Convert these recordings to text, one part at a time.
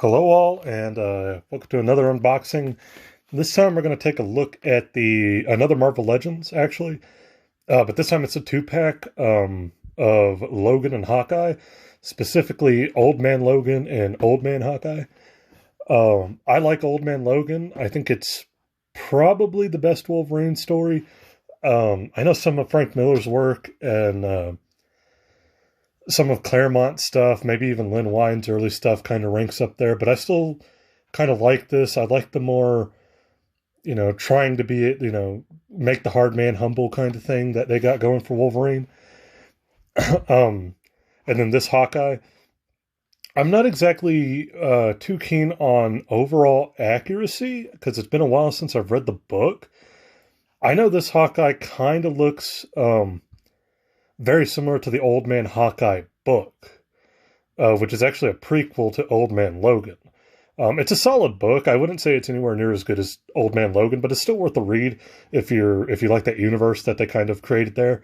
Hello all, and welcome to another unboxing. This time we're going to take a look at another Marvel Legends, actually. But this time it's a two-pack of Logan and Hawkeye, specifically Old Man Logan and Old Man Hawkeye. I like Old Man Logan. I think it's probably the best Wolverine story. I know some of Frank Miller's work and some of Claremont's stuff, maybe even Lynn Wine's early stuff kind of ranks up there, but I still kind of like this. I like the more, trying to be, make the hard man humble kind of thing that they got going for Wolverine. um, and then this Hawkeye, I'm not exactly too keen on overall accuracy because it's been a while since I've read the book. I know this Hawkeye kind of looks very similar to the Old Man Hawkeye book, which is actually a prequel to Old Man Logan. It's a solid book. I wouldn't say it's anywhere near as good as Old Man Logan, but it's still worth a read if you like that universe that they kind of created there.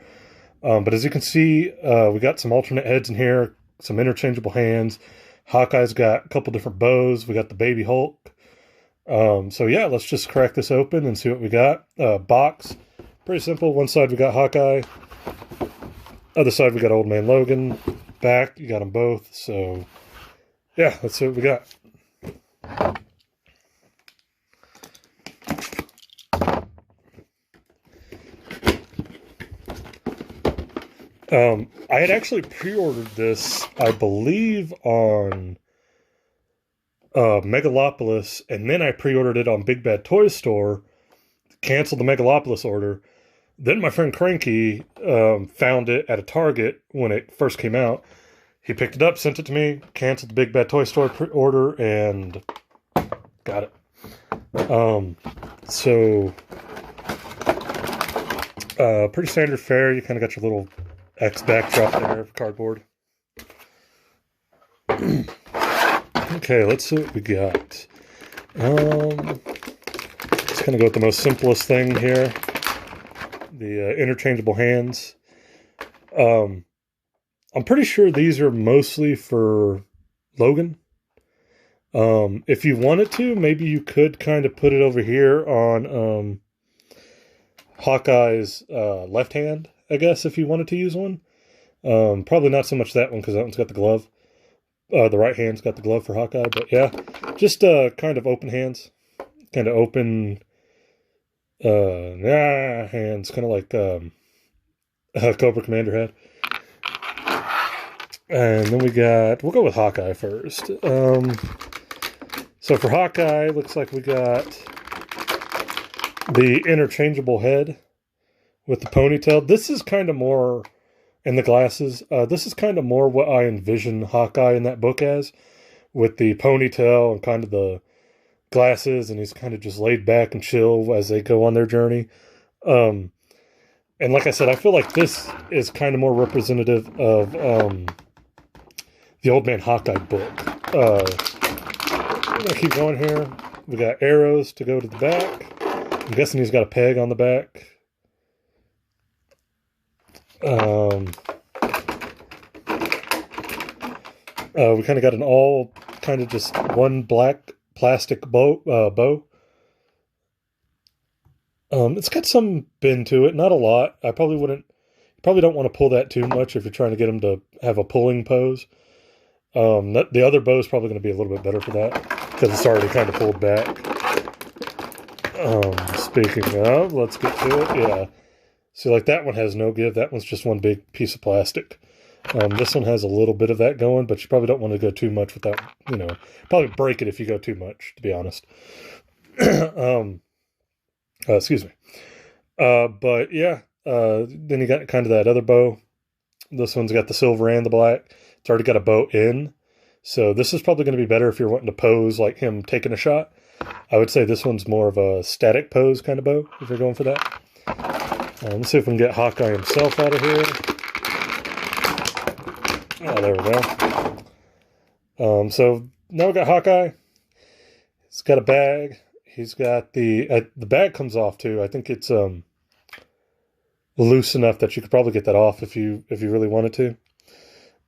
But as you can see, we got some alternate heads in here, some interchangeable hands. Hawkeye's got a couple different bows. We got the baby Hulk. So yeah, let's just crack this open and see what we got. Box, pretty simple. One side we got Hawkeye. Other side we got Old Man Logan. Back, you got them both. So yeah, let's see what we got. I had actually pre-ordered this, I believe, on Megalopolis, and then I pre-ordered it on Big Bad Toy Store, canceled the Megalopolis order. Then my friend Cranky found it at a Target when it first came out. He picked it up, sent it to me, canceled the Big Bad Toy Store order, and got it. Pretty standard fare. You kind of got your little X backdrop there, cardboard. Okay, let's see what we got. Let's kind of go with the most simplest thing here. The interchangeable hands. I'm pretty sure these are mostly for Logan. If you wanted to, maybe you could kind of put it over here on Hawkeye's left hand, I guess, if you wanted to use one. Probably not so much that one because that one's got the glove. The right hand's got the glove for Hawkeye, but yeah, just kind of open hands, kind of open hands, kind of like Cobra Commander had. And then we'll go with Hawkeye first. So for Hawkeye, looks like we got the interchangeable head with the ponytail. This is kind of more, and the glasses, this is kind of more what I envision Hawkeye in that book as, with the ponytail and kind of the glasses, and he's kind of just laid back and chill as they go on their journey. And like I said, I feel like this is kind of more representative of the Old Man Hawkeye book. I'm gonna keep going here. We got arrows to go to the back. I'm guessing he's got a peg on the back. We kind of got an all kind of just one black plastic bow. It's got some bend to it, not a lot. You probably don't want to pull that too much if you're trying to get him to have a pulling pose. The other bow is probably going to be a little bit better for that because it's already kind of pulled back. Speaking of, let's get to it. Yeah. See, like that one has no give. That one's just one big piece of plastic. This one has a little bit of that going, but you probably don't want to go too much without, probably break it if you go too much, to be honest. Excuse me. But yeah, then you got kind of that other bow. This one's got the silver and the black. It's already got a bow in. So this is probably going to be better if you're wanting to pose like him taking a shot. I would say this one's more of a static pose kind of bow if you're going for that. Let's see if we can get Hawkeye himself out of here. Oh, there we go. So now we got Hawkeye. He's got a bag. He's got the bag comes off too. I think it's loose enough that you could probably get that off if you really wanted to.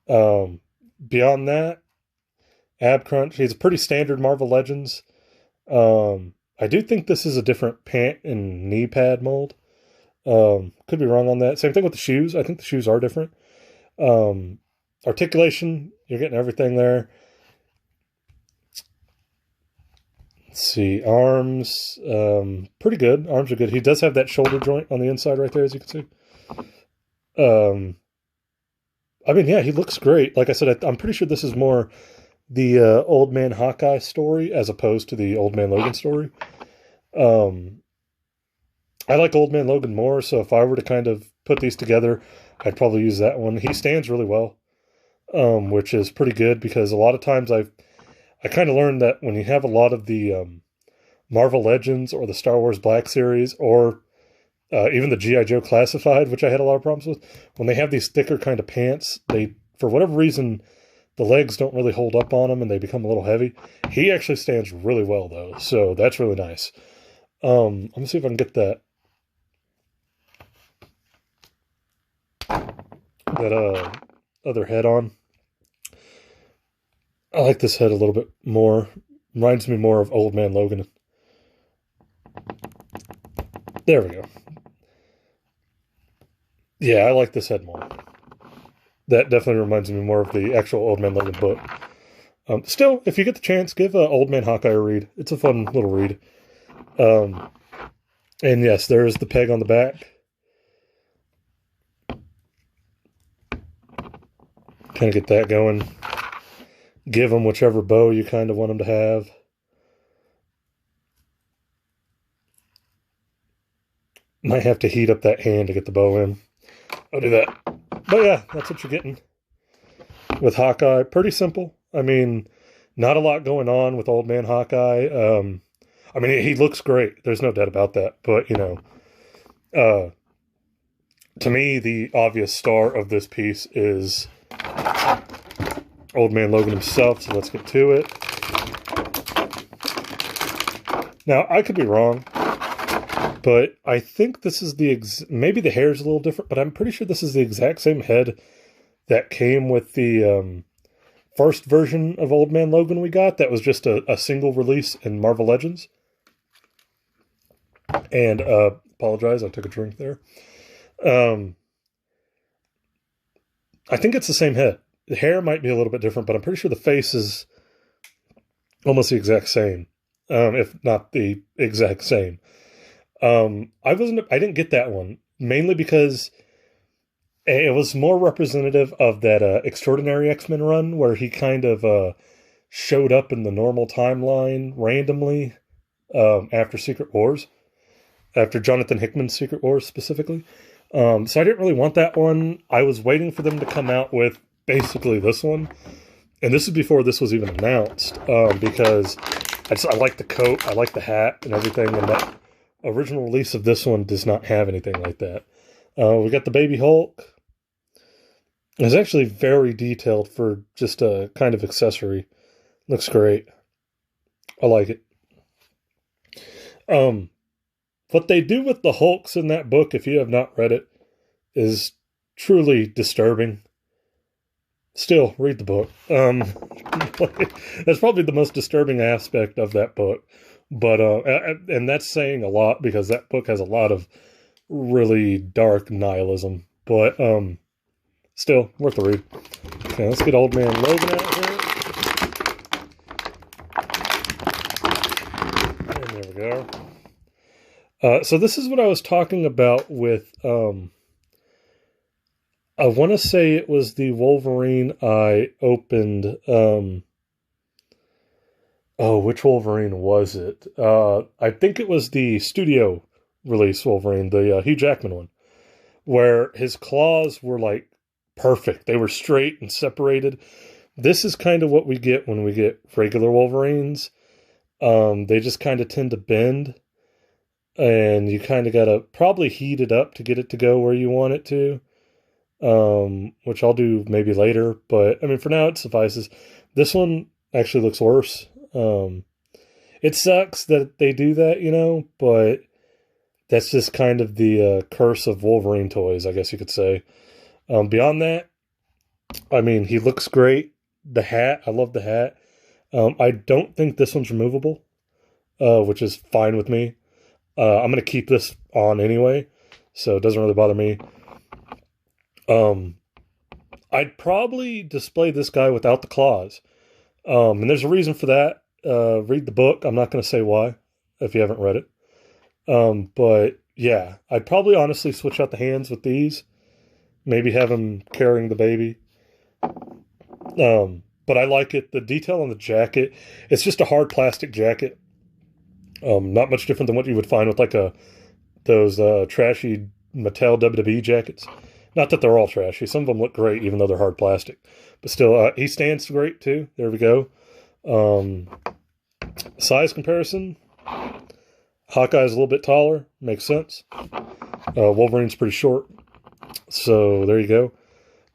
Beyond that, ab crunch. He's a pretty standard Marvel Legends. I do think this is a different pant and knee pad mold. Could be wrong on that. Same thing with the shoes. I think the shoes are different. Um, Articulation, you're getting everything there. Let's see, arms, pretty good. Arms are good. He does have that shoulder joint on the inside right there, as you can see. I mean, yeah, he looks great. Like I said, I'm pretty sure this is more the Old Man Hawkeye story as opposed to the Old Man Logan story. I like Old Man Logan more, so if I were to kind of put these together, I'd probably use that one. He stands really well, which is pretty good because a lot of times I kind of learned that when you have a lot of the Marvel Legends or the Star Wars Black Series or even the G.I. Joe Classified, which I had a lot of problems with, when they have these thicker kind of pants, they, for whatever reason, the legs don't really hold up on them and they become a little heavy. He actually stands really well, though, so that's really nice. Let me see if I can get that other head on. I like this head a little bit more. Reminds me more of Old Man Logan. There we go. Yeah, I like this head more. That definitely reminds me more of the actual Old Man Logan book. Still, if you get the chance, give Old Man Hawkeye a read. It's a fun little read. And yes, there is the peg on the back. Kind of get that going. Give them whichever bow you kind of want them to have. Might have to heat up that hand to get the bow in. I'll do that. But yeah, that's what you're getting with Hawkeye. Pretty simple. I mean, not a lot going on with Old Man Hawkeye. I mean, he looks great. There's no doubt about that. But, you know, to me, the obvious star of this piece is Old Man Logan himself. So let's get to it. Now, I could be wrong, but I think this is maybe the hair is a little different, but I'm pretty sure this is the exact same head that came with the first version of Old Man Logan we got. That was just a single release in Marvel Legends. And apologize, I took a drink there. I think it's the same head. The hair might be a little bit different, but I'm pretty sure the face is almost the exact same, if not the exact same. I didn't get that one mainly because it was more representative of that Extraordinary X-Men run where he kind of showed up in the normal timeline randomly after Secret Wars, after Jonathan Hickman's Secret Wars specifically. So I didn't really want that one. I was waiting for them to come out with basically this one, and this is before this was even announced, because I like the coat, I like the hat and everything, and that original release of this one does not have anything like that. We got the Baby Hulk. It's actually very detailed for just a kind of accessory. Looks great. I like it. What they do with the Hulks in that book, if you have not read it, is truly disturbing. Still, read the book. That's probably the most disturbing aspect of that book. But, and that's saying a lot because that book has a lot of really dark nihilism. But, still, worth a read. Okay, let's get Old Man Logan out here. And there we go. So this is what I was talking about with, I want to say it was the Wolverine I opened. Which Wolverine was it? I think it was the studio release Wolverine, the Hugh Jackman one, where his claws were like perfect. They were straight and separated. This is kind of what we get when we get regular Wolverines. They just kind of tend to bend, and you kind of got to probably heat it up to get it to go where you want it to. Which I'll do maybe later, but I mean, for now it suffices. This one actually looks worse. It sucks that they do that, you know, but that's just kind of the curse of Wolverine toys, I guess you could say. Beyond that, I mean, he looks great. The hat, I love the hat. I don't think this one's removable, which is fine with me. I'm going to keep this on anyway, so it doesn't really bother me. I'd probably display this guy without the claws. And there's a reason for that. Read the book. I'm not going to say why if you haven't read it. But yeah, I'd probably honestly switch out the hands with these. Maybe have him carrying the baby. But I like it. The detail on the jacket, it's just a hard plastic jacket. Not much different than what you would find with like those trashy Mattel WWE jackets. Not that they're all trashy. Some of them look great, even though they're hard plastic. But still, he stands great too. There we go. Size comparison. Hawkeye's a little bit taller. Makes sense. Wolverine's pretty short. So there you go.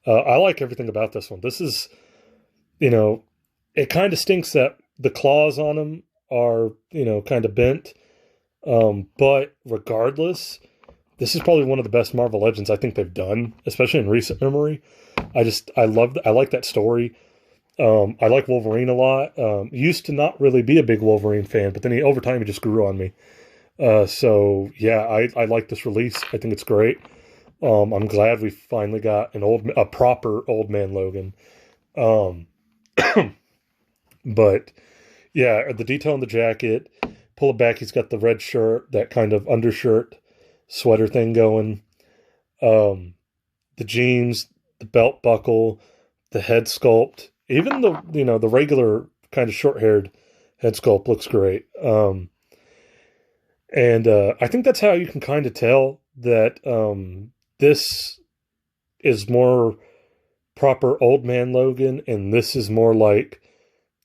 I like everything about this one. This is, it kind of stinks that the claws on him are, kind of bent. But regardless, this is probably one of the best Marvel Legends I think they've done, especially in recent memory. I like that story. I like Wolverine a lot. Used to not really be a big Wolverine fan, but then over time he just grew on me. So yeah, I like this release. I think it's great. I'm glad we finally got a proper old man Logan. But yeah, the detail on the jacket, pull it back. He's got the red shirt, that kind of undershirt sweater thing going. The jeans, the belt buckle, the head sculpt, even the regular kind of short-haired head sculpt looks great. And I think that's how you can kind of tell that this is more proper Old Man Logan, and this is more like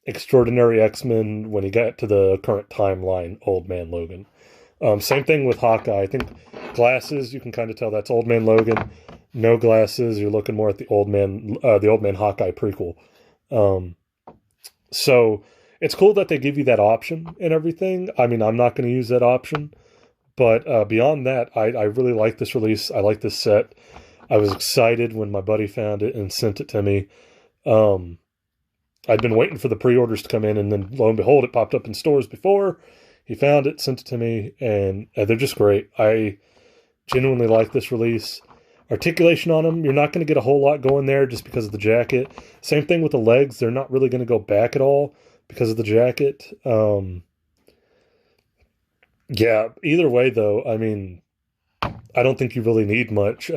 Extraordinary X-Men when he got to the current timeline Old Man Logan. Same thing with Hawkeye. I think glasses, you can kind of tell that's Old Man Logan. No glasses, you're looking more at the Old Man Hawkeye prequel. So it's cool that they give you that option and everything. I mean, I'm not going to use that option, but beyond that, I really like this release. I like this set. I was excited when my buddy found it and sent it to me. I'd been waiting for the pre-orders to come in, and then lo and behold, it popped up in stores before. He found it, sent it to me, and they're just great. I genuinely like this release. Articulation on them, you're not going to get a whole lot going there just because of the jacket. Same thing with the legs. They're not really going to go back at all because of the jacket. Yeah, either way, though, I mean, I don't think you really need much.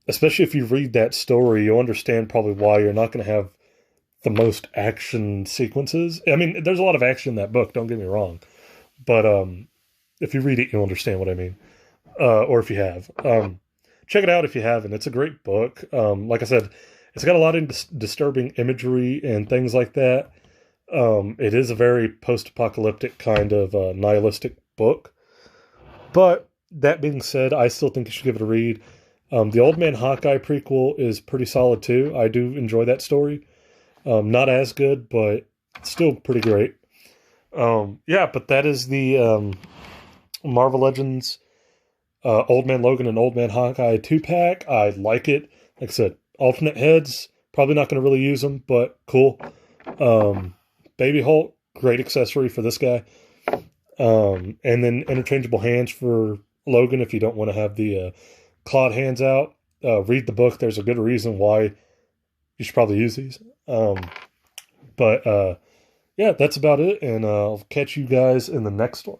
Especially if you read that story, you'll understand probably why you're not going to have the most action sequences. I mean, there's a lot of action in that book, don't get me wrong. But if you read it, you'll understand what I mean. Or if you have. Check it out if you haven't. It's a great book. Like I said, it's got a lot of disturbing imagery and things like that. It is a very post-apocalyptic kind of nihilistic book. But that being said, I still think you should give it a read. The Old Man Hawkeye prequel is pretty solid too. I do enjoy that story. Not as good, but still pretty great. Yeah, but that is the Marvel Legends Old Man Logan and Old Man Hawkeye 2-pack. I like it. Like I said, alternate heads. Probably not going to really use them, but cool. Baby Hulk, great accessory for this guy. And then interchangeable hands for Logan if you don't want to have the clawed hands out. Read the book. There's a good reason why you should probably use these. But yeah, that's about it. And I'll catch you guys in the next one.